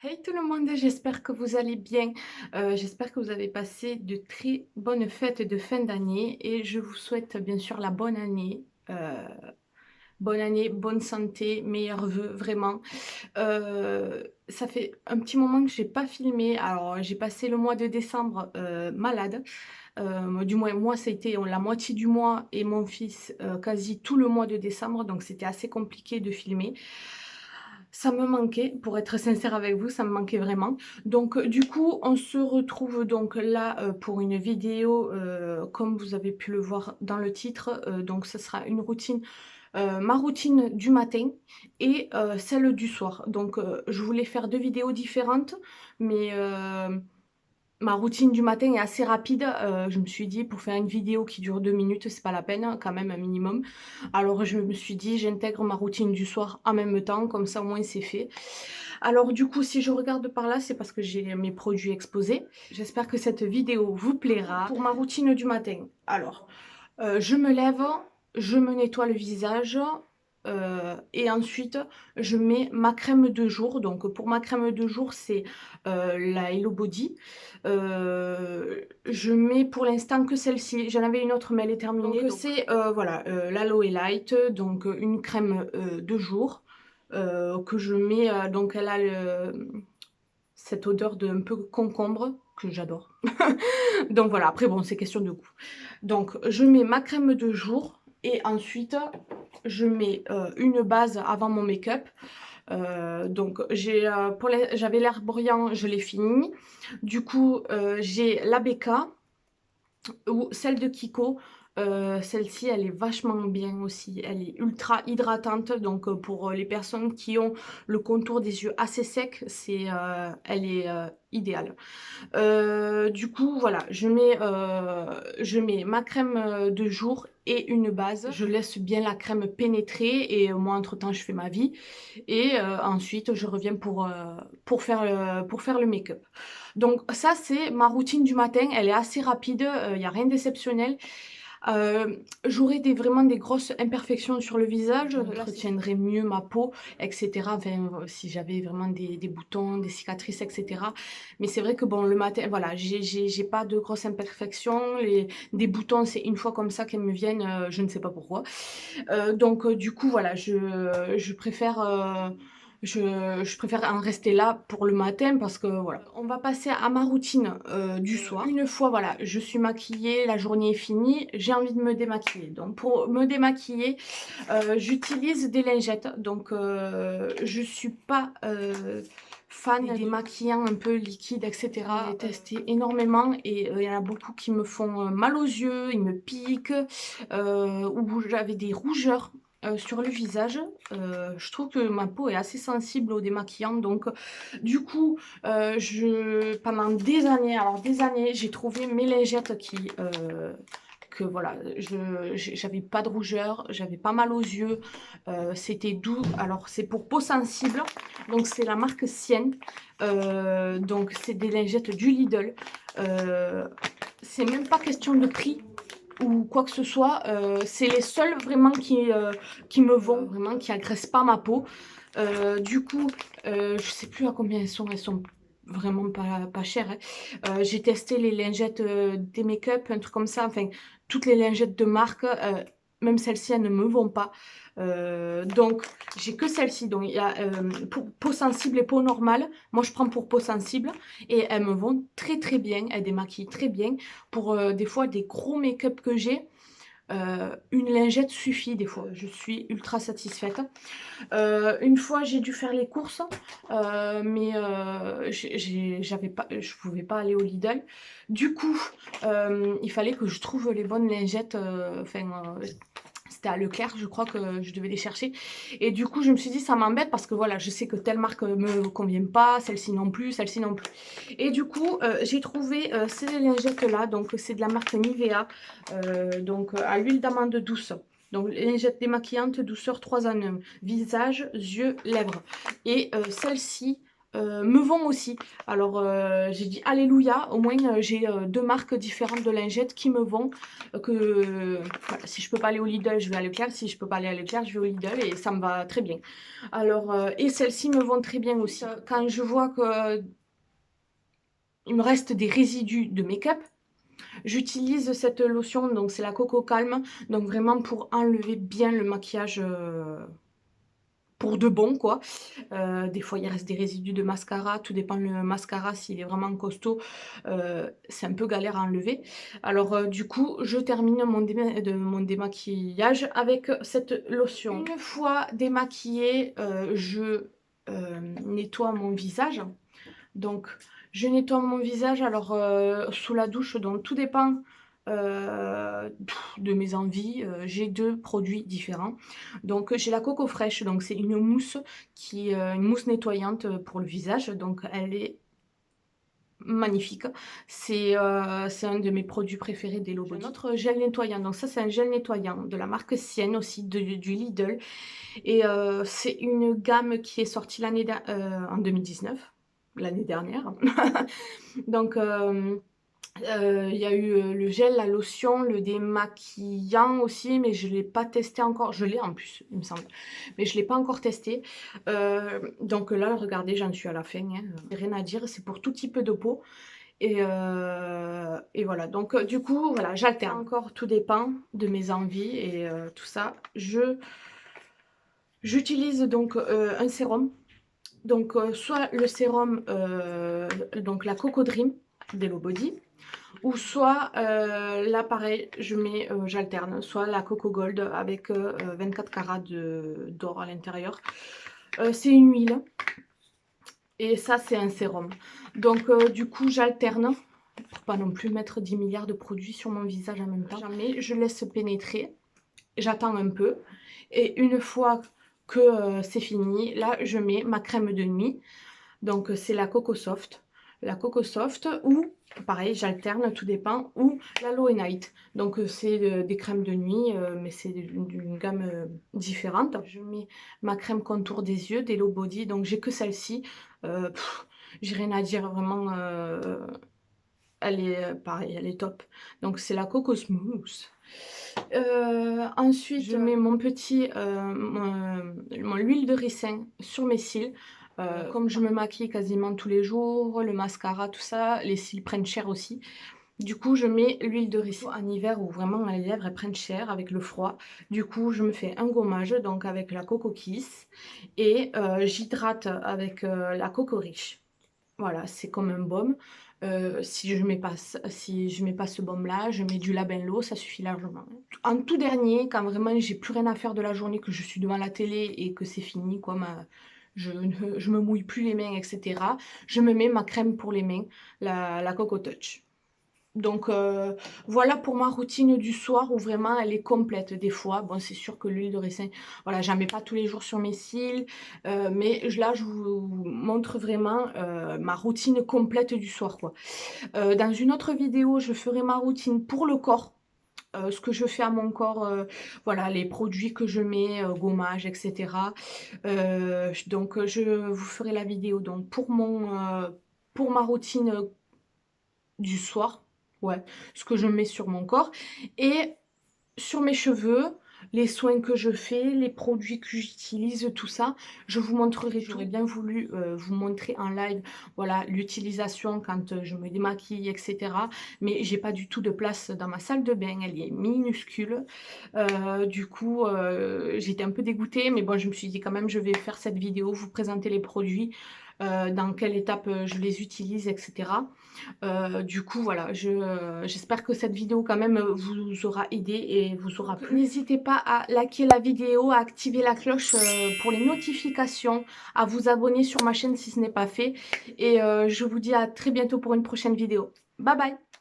Hey tout le monde, j'espère que vous allez bien. J'espère que vous avez passé de très bonnes fêtes de fin d'année et je vous souhaite bien sûr la bonne année. Bonne année, bonne santé, meilleurs vœux, vraiment. Ça fait un petit moment que j'ai pas filmé. Alors, j'ai passé le mois de décembre malade. Du moins, moi, ça a été la moitié du mois et mon fils quasi tout le mois de décembre. Donc, c'était assez compliqué de filmer. Ça me manquait, pour être sincère avec vous, ça me manquait vraiment. Donc du coup, on se retrouve donc là pour une vidéo, comme vous avez pu le voir dans le titre. Donc ce sera une routine, ma routine du matin et celle du soir. Donc je voulais faire deux vidéos différentes, mais ma routine du matin est assez rapide. Je me suis dit, pour faire une vidéo qui dure 2 minutes, c'est pas la peine, hein, quand même un minimum. Alors je me suis dit, j'intègre ma routine du soir en même temps, comme ça au moins c'est fait. Alors du coup, si je regarde par là, c'est parce que j'ai mes produits exposés. J'espère que cette vidéo vous plaira. Pour ma routine du matin, alors, je me lève, je me nettoie le visage. Et ensuite, je mets ma crème de jour. Donc, pour ma crème de jour, c'est la Hello Body. Je mets pour l'instant que celle-ci. J'en avais une autre, mais elle est terminée. Donc, c'est voilà, l'Aloe Light, donc une crème de jour que je mets. Donc, elle a cette odeur de un peu concombre que j'adore. Donc voilà, après bon, c'est question de goût. Donc je mets ma crème de jour et ensuite je mets une base avant mon make-up. Donc j'avais l'air brillant, je l'ai fini. Du coup, j'ai la BK ou celle de Kiko. Celle-ci, elle est vachement bien aussi. Elle est ultra hydratante. Donc, pour les personnes qui ont le contour des yeux assez sec, elle est idéale. Du coup, voilà, je mets ma crème de jour et une base. Je laisse bien la crème pénétrer et moi, entre-temps, je fais ma vie. Et ensuite, je reviens pour faire le make-up. Donc ça, c'est ma routine du matin. Elle est assez rapide, il n'y a rien d'exceptionnel. J'aurais vraiment des grosses imperfections sur le visage, j'entretiendrais mieux ma peau, etc. Enfin, si j'avais vraiment des boutons, des cicatrices, etc. Mais c'est vrai que bon, le matin, voilà, j'ai pas de grosses imperfections. Des boutons, c'est une fois comme ça qu'elles me viennent, je ne sais pas pourquoi. Donc du coup, voilà, je préfère... je préfère en rester là pour le matin parce que voilà. On va passer à ma routine du soir. Une fois, voilà, je suis maquillée, la journée est finie, j'ai envie de me démaquiller. Donc pour me démaquiller, j'utilise des lingettes. Donc je suis pas fan des maquillants un peu liquides, etc. J'ai testé énormément et il y en a beaucoup qui me font mal aux yeux, ils me piquent, ou j'avais des rougeurs sur le visage. Je trouve que ma peau est assez sensible aux démaquillants, donc du coup, pendant des années, alors des années, j'ai trouvé mes lingettes que voilà, j'avais pas de rougeur, j'avais pas mal aux yeux, c'était doux. Alors c'est pour peau sensible, donc c'est la marque Sienne, donc c'est des lingettes du Lidl. C'est même pas question de prix ou quoi que ce soit, c'est les seuls vraiment qui me vont, vraiment qui agressent pas ma peau. Du coup, je sais plus à combien elles sont vraiment pas chères, hein. J'ai testé les lingettes des make-up, un truc comme ça, enfin toutes les lingettes de marque, même celles-ci elles ne me vont pas. Donc j'ai que celle-ci. Donc il y a peau sensible et peau normale. Moi je prends pour peau sensible et elles me vont très très bien, elles démaquillent très bien. Pour des fois des gros make-up que j'ai, une lingette suffit des fois. Je suis ultra satisfaite. Une fois j'ai dû faire les courses, mais je pouvais pas aller au Lidl. Du coup, il fallait que je trouve les bonnes lingettes. C'était à Leclerc, je crois que je devais les chercher. Et du coup, je me suis dit, ça m'embête parce que voilà, je sais que telle marque me convient pas, celle-ci non plus, celle-ci non plus. Et du coup, j'ai trouvé ces lingettes-là. Donc, c'est de la marque Nivea, à l'huile d'amande douce. Donc, lingettes démaquillantes, douceur 3 en 1. Visage, yeux, lèvres. Et celle-ci, me vont aussi. Alors j'ai dit alléluia, au moins j'ai 2 marques différentes de lingettes qui me vont. Voilà, si je peux pas aller au Lidl, je vais à Leclerc. Si je peux pas aller à Leclerc, je vais au Lidl et ça me va très bien. Alors, et celles-ci me vont très bien aussi. Quand je vois que il me reste des résidus de make-up, j'utilise cette lotion, donc c'est la Coco Calme, donc vraiment pour enlever bien le maquillage pour de bon quoi. Des fois il reste des résidus de mascara, tout dépend le mascara, s'il est vraiment costaud, c'est un peu galère à enlever. Alors du coup je termine mon démaquillage avec cette lotion. Une fois démaquillée, je nettoie mon visage. Donc je nettoie mon visage alors sous la douche, donc tout dépend de mes envies. J'ai 2 produits différents. Donc j'ai la Coco Fraîche, donc c'est une mousse une mousse nettoyante pour le visage, donc elle est magnifique. C'est un de mes produits préférés d'Hello Body. Notre gel nettoyant, donc ça c'est un gel nettoyant de la marque Sienne aussi, du Lidl. Et c'est une gamme qui est sortie en 2019, l'année dernière. Donc il y a eu le gel, la lotion, le démaquillant aussi, mais je ne l'ai pas testé encore. Je l'ai en plus, il me semble, mais je ne l'ai pas encore testé. Donc là, regardez, j'en suis à la fin, hein. Rien à dire, c'est pour tout type de peau. Et voilà, donc du coup, voilà, j'alterne. Encore, tout dépend de mes envies et tout ça. J'utilise donc un sérum. Donc soit le sérum, donc la Coco Dream d'Hello Body, ou soit là pareil, j'alterne, soit la Coco Gold avec 24 carats d'or à l'intérieur. C'est une huile et ça c'est un sérum. Donc du coup j'alterne pour pas non plus mettre 10 milliards de produits sur mon visage en même temps. Jamais, je laisse pénétrer, j'attends un peu et une fois que c'est fini, là je mets ma crème de nuit. Donc c'est la Coco Soft. La Coco Soft ou, pareil, j'alterne, tout dépend, ou l'Aloe Night. Donc c'est des crèmes de nuit, mais c'est d'une gamme différente. Je mets ma crème contour des yeux d'Hello Body, donc j'ai que celle-ci. J'ai rien à dire, vraiment, elle est pareil, elle est top. Donc c'est la Coco Smooth. Ensuite, je mets mon huile de ricin sur mes cils. Comme je me maquille quasiment tous les jours, le mascara, tout ça, les cils prennent cher aussi. Du coup, je mets l'huile de ricin en hiver où vraiment les lèvres elles prennent cher avec le froid. Du coup, je me fais un gommage donc avec la Coco Kiss et j'hydrate avec la Coco Rich. Voilà, c'est comme un baume. Si je mets pas ce baume là, je mets du Labello, ça suffit largement. En tout dernier, quand vraiment j'ai plus rien à faire de la journée, que je suis devant la télé et que c'est fini, quoi, je me mouille plus les mains, etc. Je me mets ma crème pour les mains, la Coco Touch. Donc voilà pour ma routine du soir où vraiment elle est complète. Des fois, bon c'est sûr que l'huile de ricin, voilà, j'en mets pas tous les jours sur mes cils, mais là je vous montre vraiment ma routine complète du soir quoi. Dans une autre vidéo, je ferai ma routine pour le corps. Ce que je fais à mon corps, voilà, les produits que je mets, gommage, etc. Donc je vous ferai la vidéo donc pour ma routine du soir. Ouais, ce que je mets sur mon corps et sur mes cheveux, les soins que je fais, les produits que j'utilise, tout ça, je vous montrerai. J'aurais bien voulu vous montrer en live, voilà, l'utilisation quand je me démaquille, etc. Mais j'ai pas du tout de place dans ma salle de bain, elle est minuscule. Du coup, j'étais un peu dégoûtée, mais bon, je me suis dit quand même, je vais faire cette vidéo, vous présenter les produits, dans quelle étape je les utilise, etc. Du coup voilà, j'espère que cette vidéo quand même vous aura aidé et vous aura plu. N'hésitez pas à liker la vidéo, à activer la cloche pour les notifications, à vous abonner sur ma chaîne si ce n'est pas fait. Et je vous dis à très bientôt pour une prochaine vidéo. Bye bye!